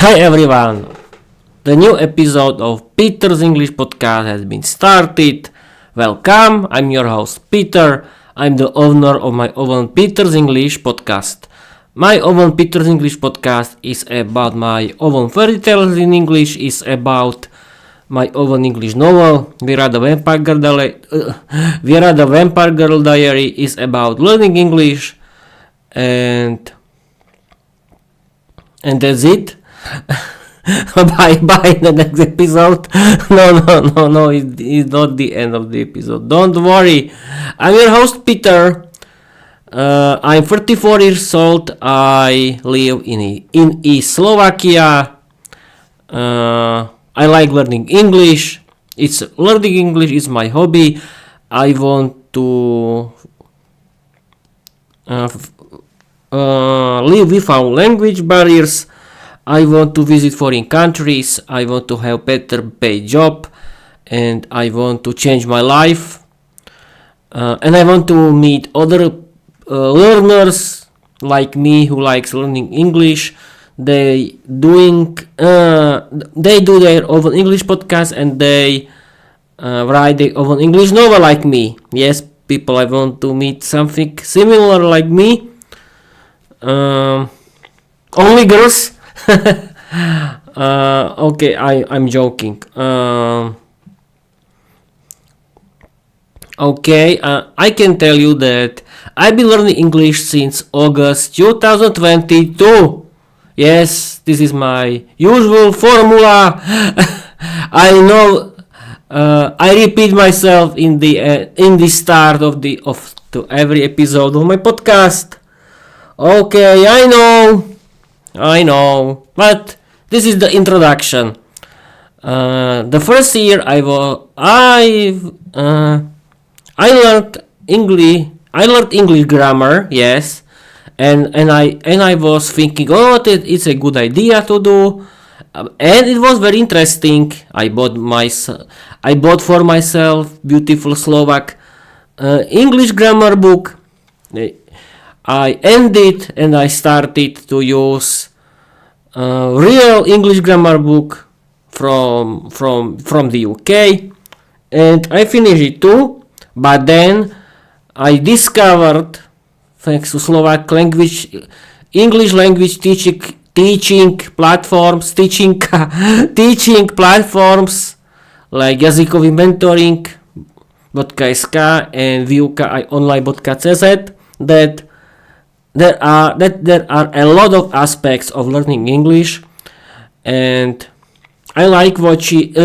Hi everyone! The new episode of Peter's English podcast has been started. Welcome, I'm your host Peter. I'm the owner of my own Peter's English podcast. My own Peter's English podcast is about my own fairy tales in English, is about my own English novel, Viera the Vampire Girl Diary, is about learning English, and that's it. Bye the next episode. No, it's not the end of the episode. Don't worry. I'm your host Peter. I'm 34 years old. I live in East Slovakia. I like learning English. Learning English is my hobby. I want to live without language barriers. I want to visit foreign countries. I want to have better paid job, and I want to change my life. And I want to meet other learners like me who likes learning English. They do their own English podcast, and they write their own English novel like me. Yes, people, I want to meet something similar like me. Only girls. Okay, I'm joking. Okay, I can tell you that I've been learning English since August 2022. Yes, this is my usual formula. I know. I repeat myself in the start of every episode of my podcast. Okay, I know, but this is the introduction. The first year I learned English grammar, yes, and I was thinking, it's a good idea to do, and it was very interesting. I bought for myself beautiful Slovak English grammar book. I ended and I started to use real English grammar book from the UK, and I finished it too. But then I discovered, thanks to Slovak language, English language teaching platforms like jazykový mentoring.sk and výuka aj online.cz, that there are a lot of aspects of learning English, and I like watching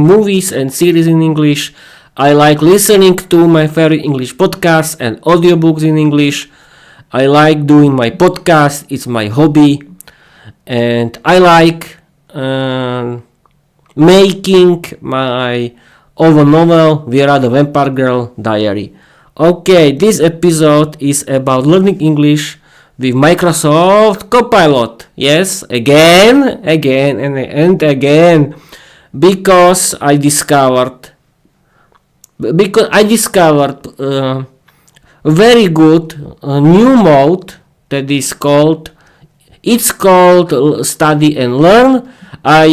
movies and series in English. I like listening to my favorite English podcasts and audiobooks in English. I like doing my podcast. It's my hobby, and I like making my own novel, Viera the Vampire Girl Diary. Okay, this episode is about learning English with Microsoft Copilot. Yes, again, and again, because I discovered a very good new mode that is called Study and Learn. I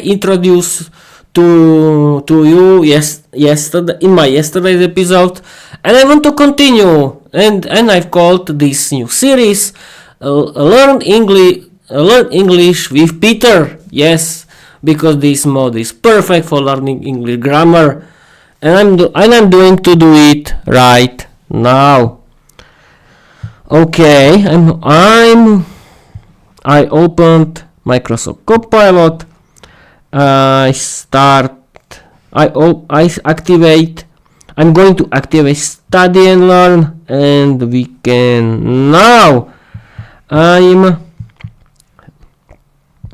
introduced to you yesterday in my yesterday's episode, and I want to continue, and I've called this new series Learn English with Peter. Yes, because this mode is perfect for learning English grammar, and I'm doing to do it right now. Okay, I opened Microsoft Copilot. I'm going to activate Study and Learn, and we can now. I'm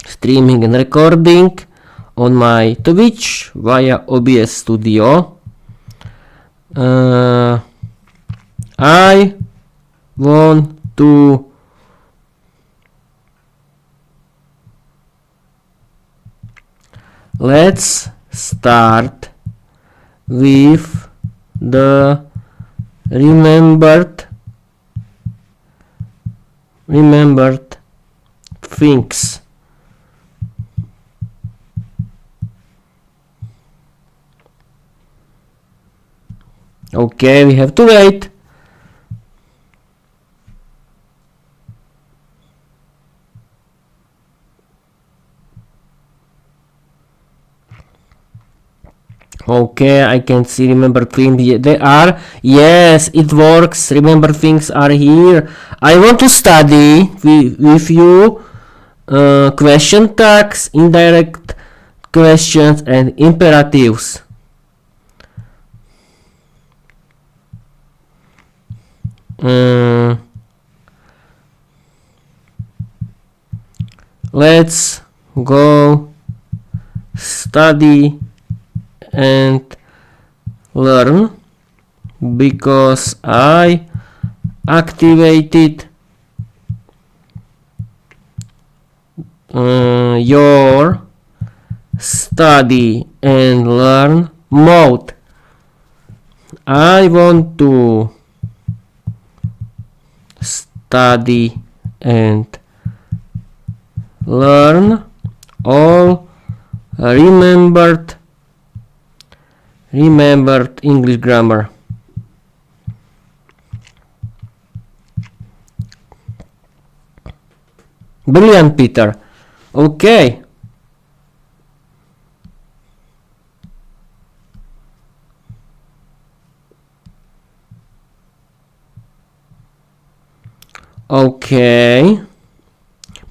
streaming and recording on my Twitch via OBS Studio. I want to let's start with the remembered remembered things. Okay, we have to wait. Okay, I can see remember things. They are. Yes, it works. Remember things are here. I want to study with you question tags, indirect questions, and imperatives. Let's go study and learn, because I activated your study and learn mode. I want to study and learn all remembered English grammar. Brilliant, Peter. Okay. Okay.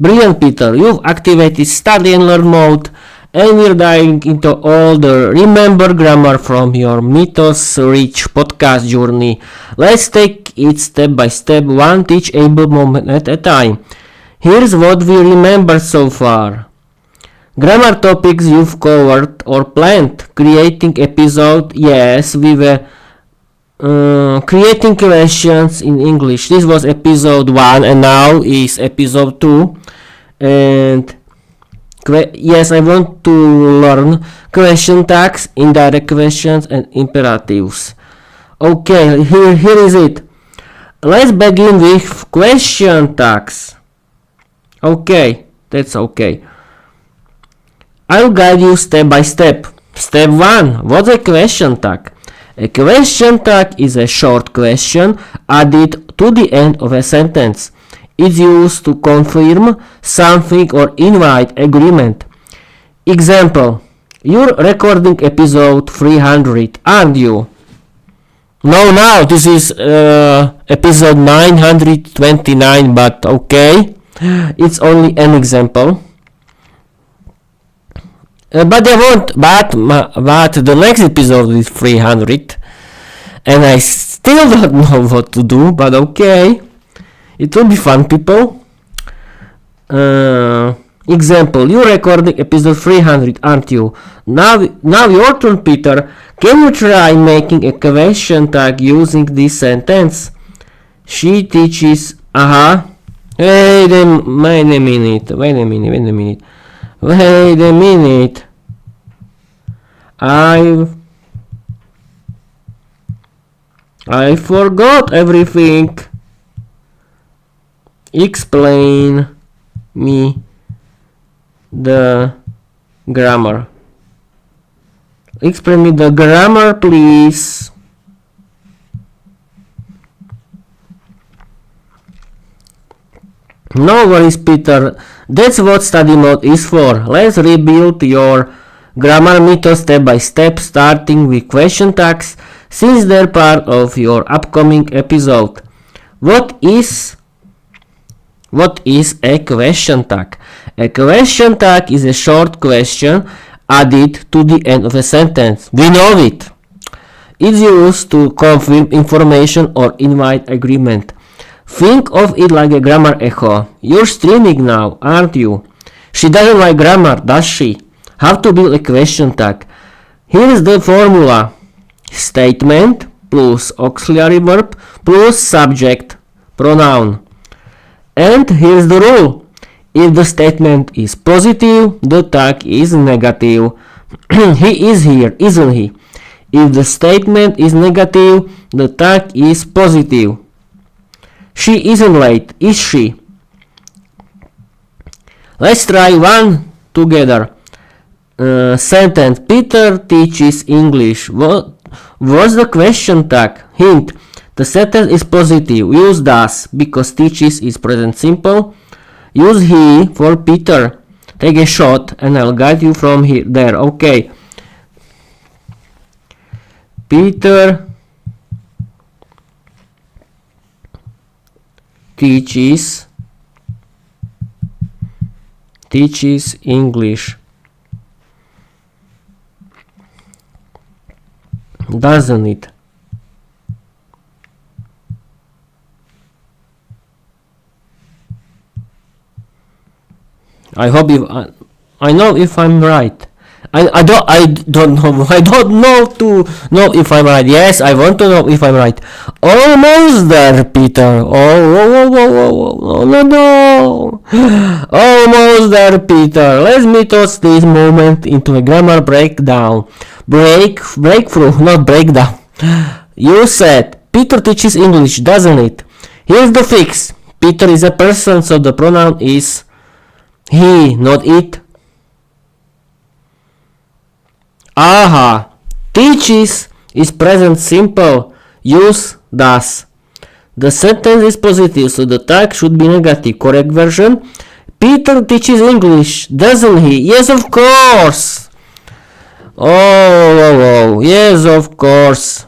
Brilliant, Peter. You've activated study and learn mode, and we're diving into all the remember grammar from your mythos-rich podcast journey. Let's take it step by step, one teachable moment at a time. Here's what we remember so far. Grammar topics you've covered or planned. Creating episode. Yes, we were creating questions in English. This was episode 1 and now is episode 2. And yes, I want to learn question tags, indirect questions, and imperatives. Okay, here is it. Let's begin with question tags. Okay, that's okay. I'll guide you step by step. Step 1. What's a question tag? A question tag is a short question added to the end of a sentence. It's used to confirm something or invite agreement. Example: you're recording episode 300, aren't you? No, this is episode 929, but okay. It's only an example. But the next episode is 300, and I still don't know what to do, but okay. It will be fun, people. Example: you're recording episode 300, aren't you? Now your turn, Peter. Can you try making a question tag using this sentence? She teaches. Wait a minute. I forgot everything. Explain me the grammar. Explain me the grammar, please. No worries, Peter. That's what study mode is for. Let's rebuild your grammar mythos step by step, starting with question tags, since they're part of your upcoming episode. What is a question tag? A question tag is a short question added to the end of a sentence. We know it. It's used to confirm information or invite agreement. Think of it like a grammar echo. You're streaming now, aren't you? She doesn't like grammar, does she? How to build a question tag. Here's the formula. Statement plus auxiliary verb plus subject pronoun. And here's the rule. If the statement is positive, the tag is negative. He is here, isn't he? If the statement is negative, the tag is positive. She isn't late, is she? Let's try one together. Sentence. Peter teaches English. What was the question tag? Hint. The sentence is positive. Use does because teaches is present simple. Use he for Peter. Take a shot and I'll guide you from here there. Okay. Peter teaches English. Doesn't it? I hope I know if I'm right. I don't know. I don't know to know if I'm right. Yes, I want to know if I'm right. Almost there, Peter. Oh, no. Almost there, Peter. Let's mythos this moment into a grammar breakdown. Breakthrough, not breakdown. You said Peter teaches English, doesn't it? Here's the fix. Peter is a person, so the pronoun is he, not it. Aha! Teaches is present simple. Use does. The sentence is positive, so the tag should be negative. Correct version. Peter teaches English, doesn't he? Yes, of course. Oh, yes, of course.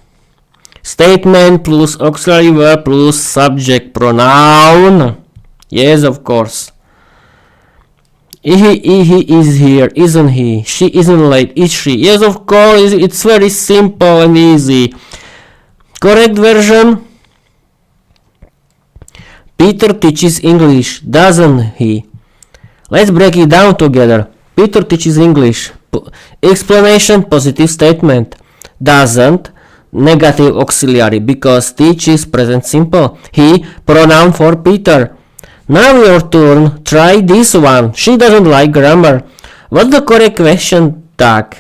Statement plus auxiliary verb plus subject pronoun. Yes, of course. He is here, isn't he? She isn't late, is she? Yes, of course, it's very simple and easy. Correct version. Peter teaches English, doesn't he? Let's break it down together. Peter teaches English. Explanation, positive statement. Doesn't, negative auxiliary, because teaches present simple. He, pronoun for Peter. Now your turn. Try this one. She doesn't like grammar. What's the correct question tag?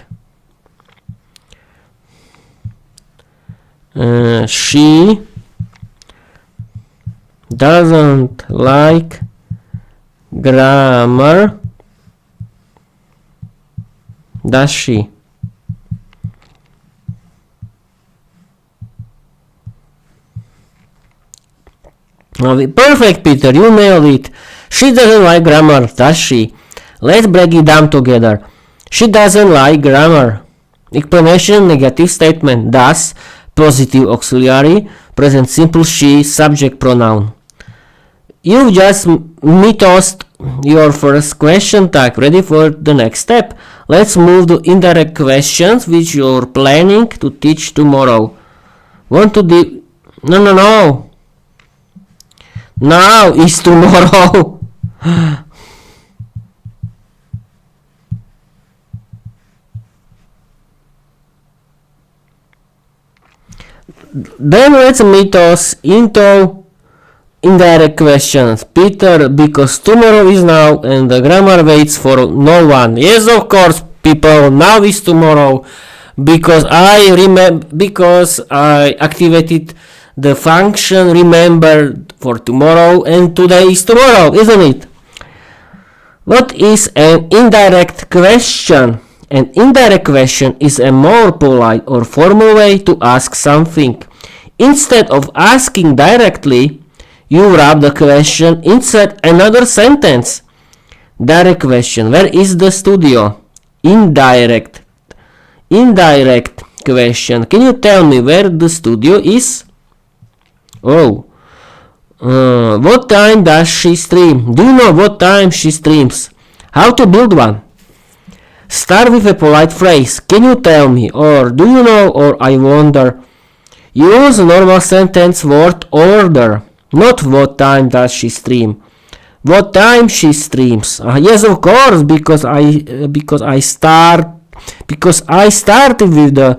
She doesn't like grammar. Does she? Perfect, Peter, you nailed it. She doesn't like grammar, does she? Let's break it down together. She doesn't like grammar. Explanation, negative statement. Does, positive auxiliary, present simple she, subject pronoun. You've just mythosed your first question tag. Ready for the next step? Let's move to indirect questions which you're planning to teach tomorrow. Want to do... No. Now is tomorrow. Then let's mythos into indirect questions. Peter, because tomorrow is now and the grammar waits for no one. Yes, of course, people, now is tomorrow because I activated the function remember for tomorrow, and today is tomorrow, isn't it? What is an indirect question? An indirect question is a more polite or formal way to ask something. Instead of asking directly, you wrap the question inside another sentence. Direct question. Where is the studio? Indirect question. Can you tell me where the studio is? What time does she stream? Do you know what time she streams? How to build one? Start with a polite phrase. Can you tell me? Or do you know? Or I wonder. Use normal sentence word order. Not what time does she stream. What time she streams? Yes, of course, because I started with the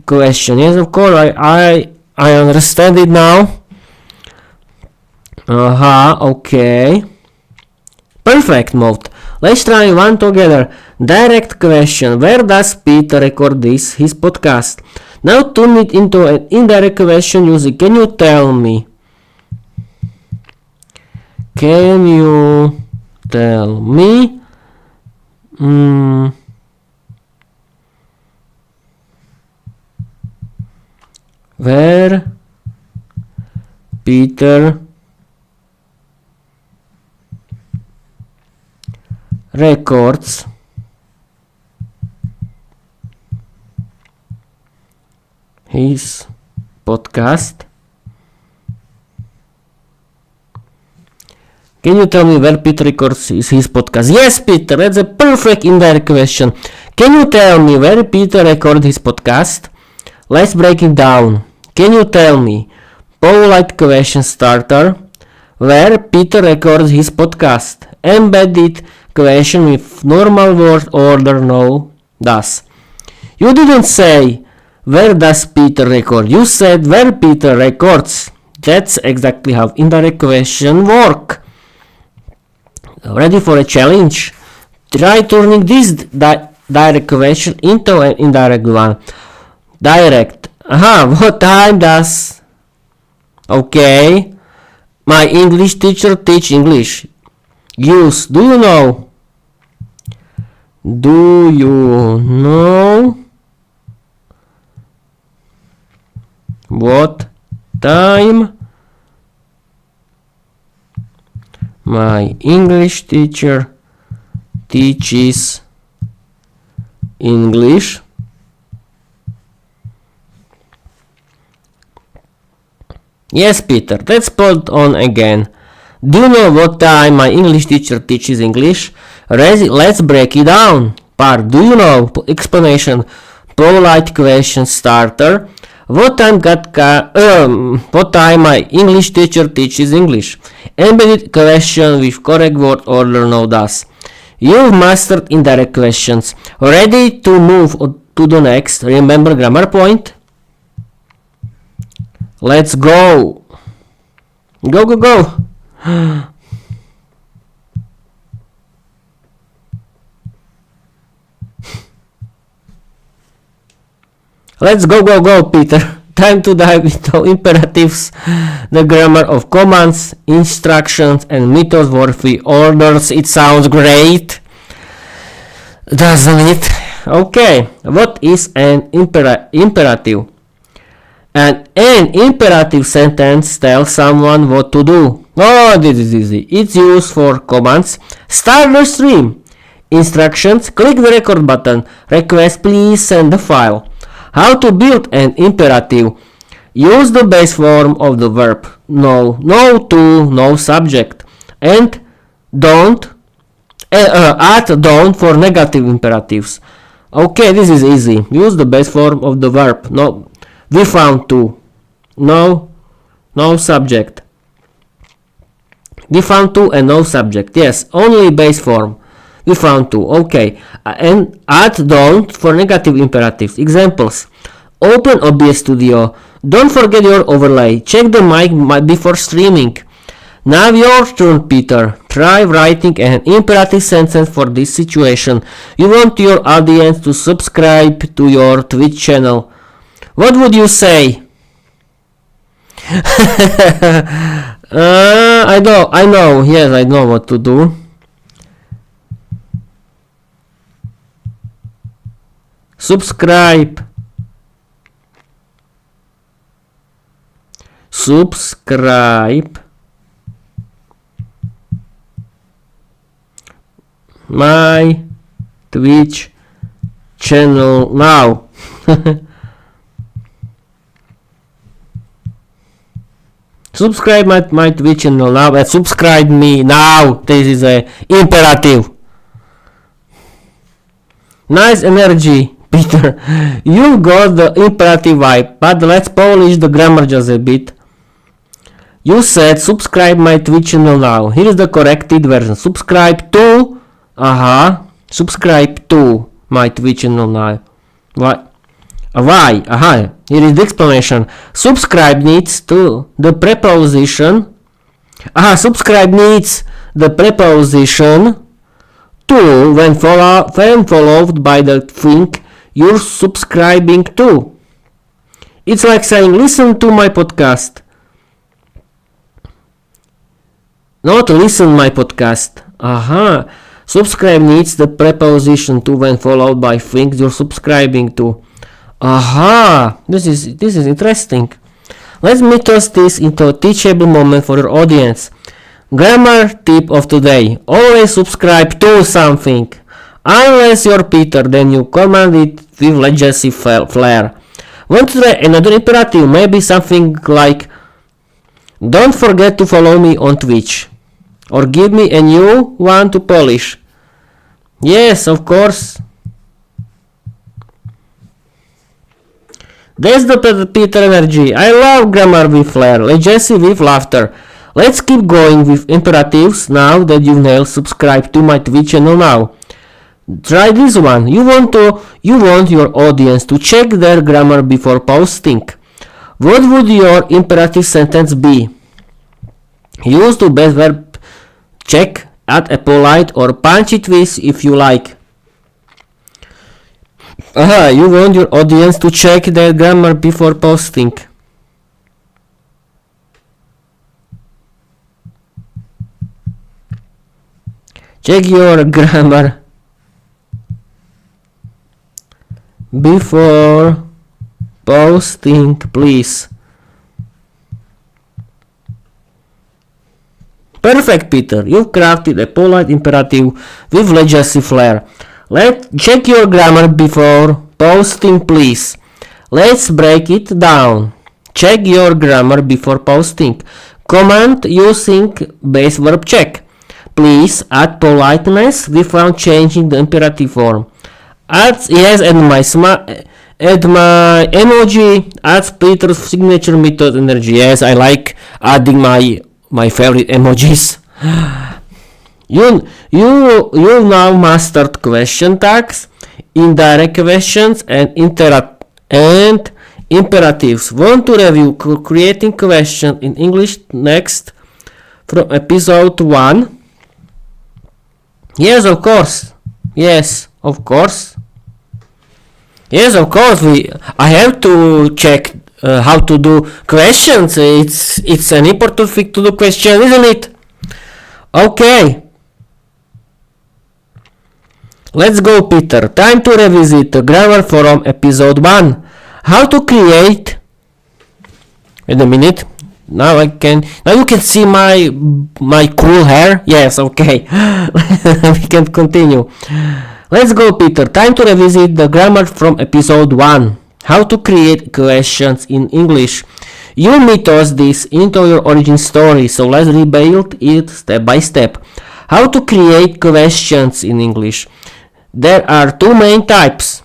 question. Yes, of course, I understand it now. Okay. Perfect mode. Let's try one together. Direct question. Where does Peter record his podcast? Now turn it into an indirect question using can you tell me? Can you tell me where Peter records his podcast. Can you tell me where Peter records his podcast? Yes, Peter, that's a perfect indirect question. Can you tell me where Peter records his podcast? Let's break it down. Can you tell me, polite question starter, where Peter records his podcast? Embedded question with normal word order, no, does. You didn't say, where does Peter record? You said, where Peter records. That's exactly how indirect question work. Ready for a challenge? Try turning this direct question into an indirect one. Direct. What time does... Okay. My English teacher teach English. Use. Do you know? Do you know what time my English teacher teaches English? Yes, Peter, let's put on again. Do you know what time my English teacher teaches English? Let's break it down. Part. Do you know? Explanation. Polite question starter. What time my English teacher teaches English? Embedded question with correct word order, no does. You've mastered indirect questions. Ready to move to the next? Remember grammar point? Let's go. Go. Let's go, Peter. Time to dive into imperatives, the grammar of commands, instructions, and mythos-worthy orders. It sounds great, doesn't it? Okay, what is an imperative? An imperative sentence tells someone what to do. Oh, this is easy. It's used for commands. Start the stream. Instructions. Click the record button. Request, please send the file. How to build an imperative. Use the base form of the verb. No, to, no subject. And add don't for negative imperatives. Okay, this is easy. Use the base form of the verb. No. We found to. No subject. We found to and no subject. Yes, only base form. We found to. Okay. And add don't for negative imperatives. Examples. Open OBS Studio. Don't forget your overlay. Check the mic before streaming. Now your turn, Peter. Try writing an imperative sentence for this situation. You want your audience to subscribe to your Twitch channel. What would you say? I know. Yes, I know what to do. Subscribe my Twitch channel now. Subscribe my Twitch channel now and subscribe me now. This is a imperative. Nice energy, Peter. You got the imperative vibe, but let's polish the grammar just a bit. You said subscribe my Twitch channel now. Here is the corrected version. Subscribe to. Subscribe to my Twitch channel now. Why? Here is the explanation. Subscribe needs to the preposition. Subscribe needs the preposition to when followed by the thing you're subscribing to. It's like saying listen to my podcast. Not listen my podcast. Aha. Subscribe needs the preposition to when followed by things you're subscribing to. Aha. This is interesting. Let's mythos this into a teachable moment for your audience. Grammar tip of today. Always subscribe to something. Unless you're Peter, then you command it with legacy Flair. Want to try another imperative? Maybe something like, don't forget to follow me on Twitch. Or give me a new one to polish. Yes, of course. That's the Peter energy. I love grammar with flair, legacy with laughter. Let's keep going with imperatives now that you've nailed subscribe to my Twitch channel now. Try this one. You want your audience to check their grammar before posting. What would your imperative sentence be? Use the best verb check, add a polite or punchy twist if you like. You want your audience to check their grammar before posting. Check your grammar before posting, please. Perfect, Peter. You've crafted a polite imperative with legacy flair. Let's check your grammar before posting, please. Let's break it down. Check your grammar before posting. Command using base verb check. Please add politeness without changing the imperative form. Add my emoji. Add Peter's signature method energy. Yes, I like adding my favorite emojis. You now mastered question tags, indirect questions, and imperatives. Want to review creating questions in English next from episode 1? Yes, of course. Yes, of course. Yes, of course. I have to check how to do questions. It's an important thing to do question, isn't it? Okay. Let's go, Peter. Time to revisit the grammar from episode 1. How to create... Wait a minute. Now you can see my cool hair. Yes, okay. We can continue. Let's go, Peter. Time to revisit the grammar from episode 1. How to create questions in English. You mythos this into your origin story, so let's rebuild it step by step. How to create questions in English. There are two main types.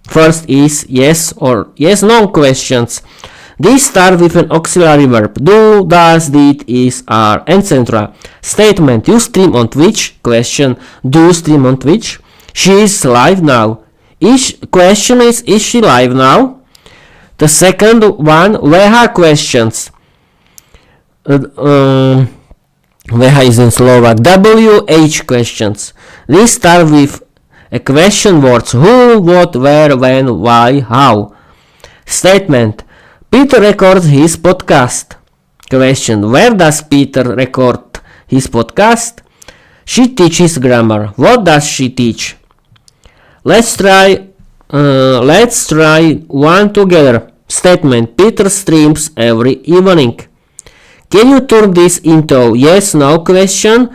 First is yes or yes no questions. These start with an auxiliary verb. Do, does, did, is, are, etc. Statement. You stream on Twitch. Question. Do you stream on Twitch? She is live now. Question is she live now? The second one, VH questions. VH is in Slovak. WH questions. These start with a question words. Who, what, where, when, why, how. Statement. Peter records his podcast. Question. Where does Peter record his podcast? She teaches grammar. What does she teach? Let's try one together. Statement. Peter streams every evening. Can you turn this into yes no question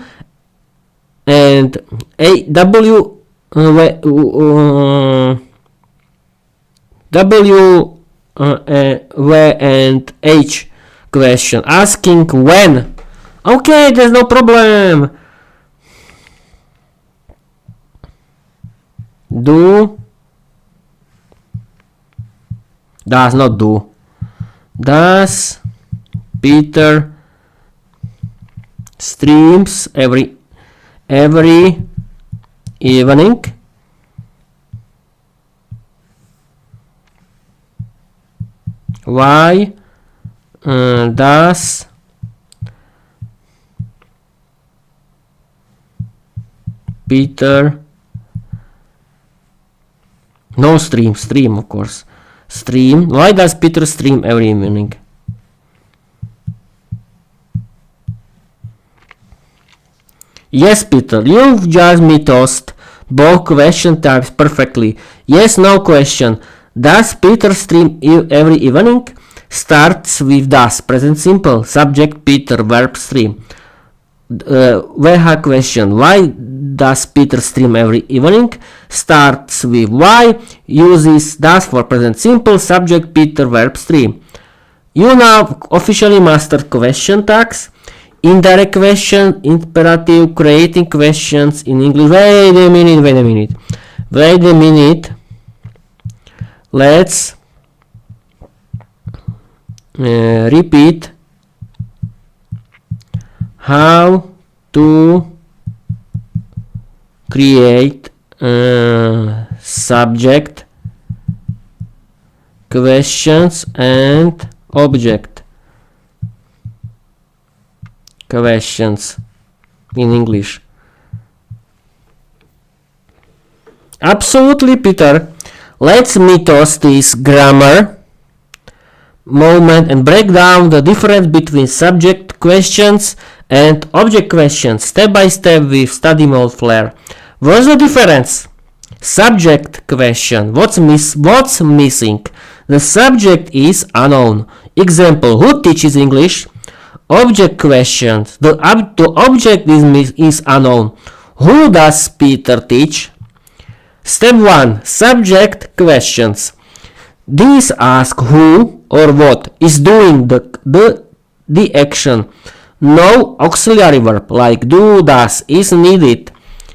and W and H question asking when. Okay, there's no problem. Do does not do. Does Peter streams every evening? Why does Peter no stream of course. Stream. Why does Peter stream every evening? Yes, Peter, you've just mythosed both question types perfectly. Yes, no question. Does Peter stream every evening? Starts with does, present simple, subject Peter, verb stream. Veha question, why does Peter stream every evening? Starts with why, uses does for present simple, subject Peter, verb stream. You now officially mastered question tags, indirect question, imperative, creating questions in English. Wait a minute. Let's repeat how to create subject, questions and object questions in English. Absolutely, Peter. Let's mythos this grammar moment and break down the difference between subject questions and object questions step by step with study mode Flair. What's the difference? Subject question. What's missing? The subject is unknown. Example, who teaches English? Object questions. The object is unknown. Who does Peter teach? Step 1. Subject questions. These ask who or what is doing the action. No auxiliary verb like do, does is needed.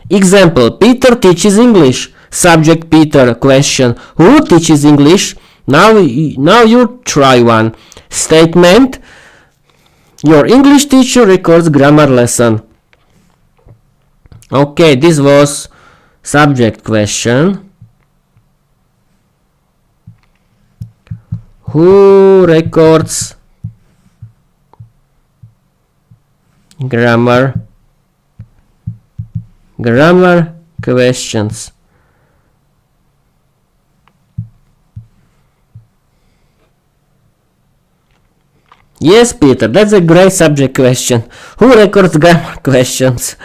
Example, Peter teaches English. Subject Peter, question, who teaches English? Now you try one. Statement, your English teacher records grammar lesson. Okay, this was subject question. Who records grammar questions? Yes, Peter, that's a great subject question. Who records grammar questions?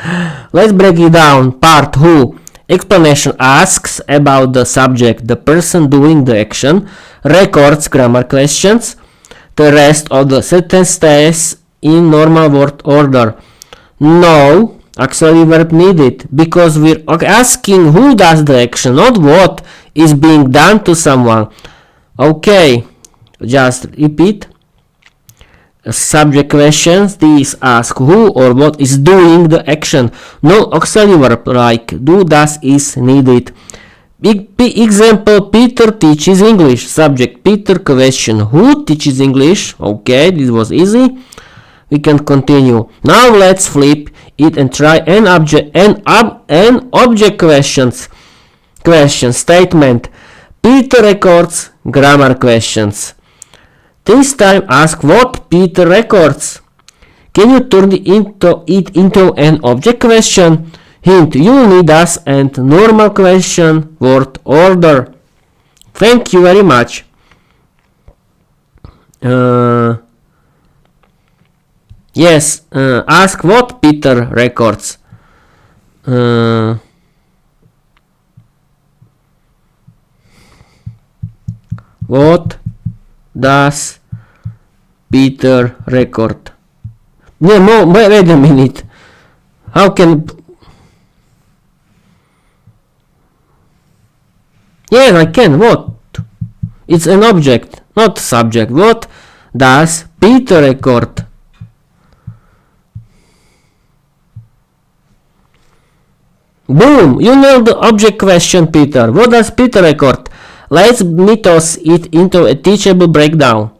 Let's break it down. Part who. Explanation asks about the subject, the person doing the action, records grammar questions. The rest of the sentence stays in normal word order. No auxiliary verb needed because we're asking who does the action, not what is being done to someone. Okay, just repeat. Subject questions, these ask who or what is doing the action. No auxiliary verb like do, does is needed. Example, Peter teaches English. Subject Peter, question, who teaches English? Okay, this was easy. We can continue. Now let's flip it and try an object questions. Question statement. Peter records grammar questions. This time ask what Peter records. Can you turn it into an object question? Hint, you need us and normal question word order. Thank you very much. Yes, ask what Peter records. What does Peter record? No, wait a minute. How can... Yes, I can. What? It's an object, not subject. What does Peter record? Boom! You know the object question, Peter. What does Peter record? Let's mythos it into a teachable breakdown.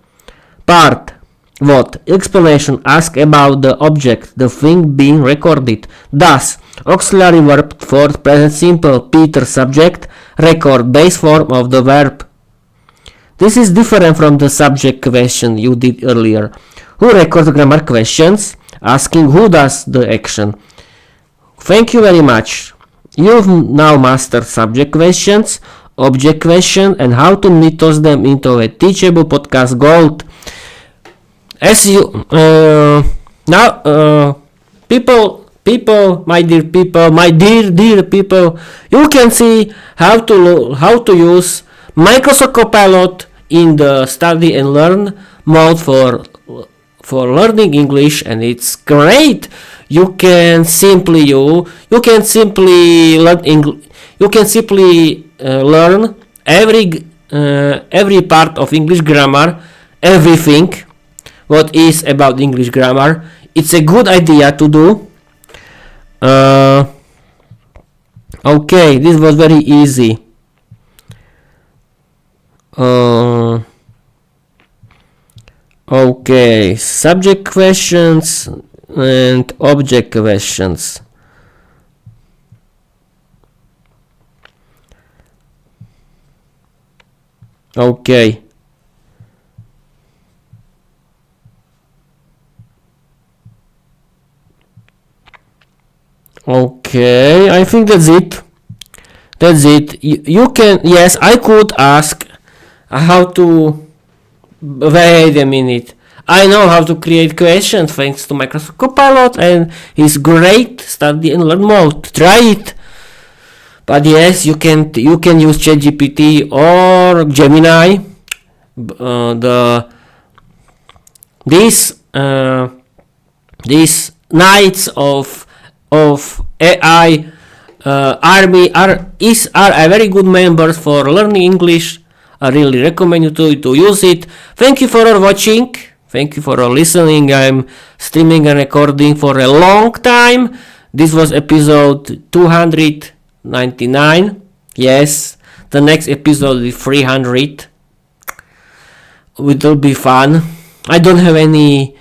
Part. What? Explanation. Ask about the object, the thing being recorded. Does. Auxiliary verb for present simple. Peter subject. Record. Base form of the verb. This is different from the subject question you did earlier. Who records grammar questions? Asking who does the action. Thank you very much. You've now mastered subject questions, object question, and how to mythos them into a teachable podcast gold. As you now people people, my dear people, my dear people, you can see how to use Microsoft Copilot in the study and learn mode for learning English, and it's great. You can simply learn English. You can simply learn every part of English grammar, everything what is about English grammar. It's a good idea to do. Okay, this was very easy. Okay, subject questions and object questions. Okay. Okay, I think that's it. You can, yes, I could ask how to, wait a minute. I know how to create questions thanks to Microsoft Copilot, and it's great study and learn mode. Try it. But yes, you can use ChatGPT or Gemini. These knights of AI army are a very good members for learning English. I really recommend you to use it. Thank you for watching. Thank you for listening. I'm streaming and recording for a long time. This was episode 299. Yes, the next episode is 300. It will be fun. I don't have any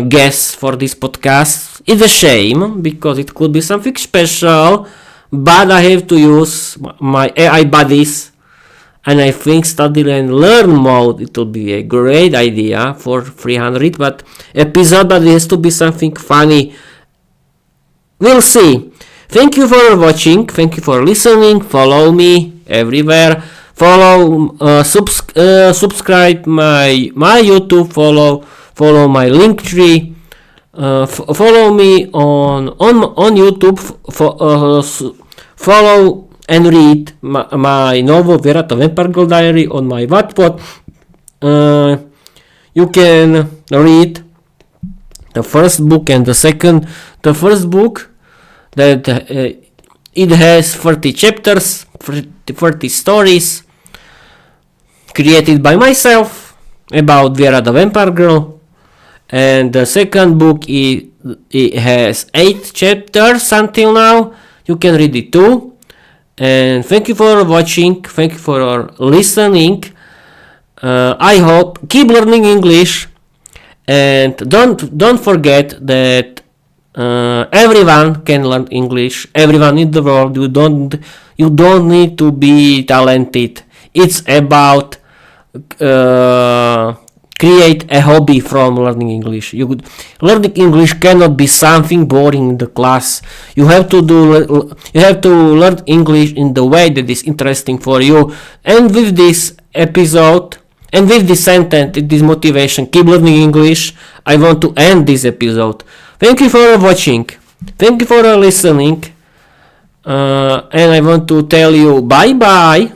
guests for this podcast. It's a shame because it could be something special, but I have to use my AI buddies, and I think study and learn mode, it will be a great idea for 300, but episode, but it has to be something funny. We'll see. Thank you for watching. Thank you for listening. Follow me everywhere. Follow, subscribe my YouTube. Follow my Linktree. Follow me on YouTube. Follow and read my novel Viera the Vampire Goddess diary on my Wattpad. You can read the first book and the second. The first book that it has 30 chapters, 30 stories created by myself about Viera the Vampire Girl, and the second book it has 8 chapters until now. You can read it too. And thank you for watching. Thank you for listening. I hope keep learning English, and don't forget that everyone can learn English. Everyone in the world. You don't need to be talented. It's about create a hobby from learning English. Learning English cannot be something boring in the class. You have to learn English in the way that is interesting for you. And with this episode and with this sentence, this motivation, keep learning English, I want to end this episode. Thank you for watching. Thank you for listening. And I want to tell you bye bye.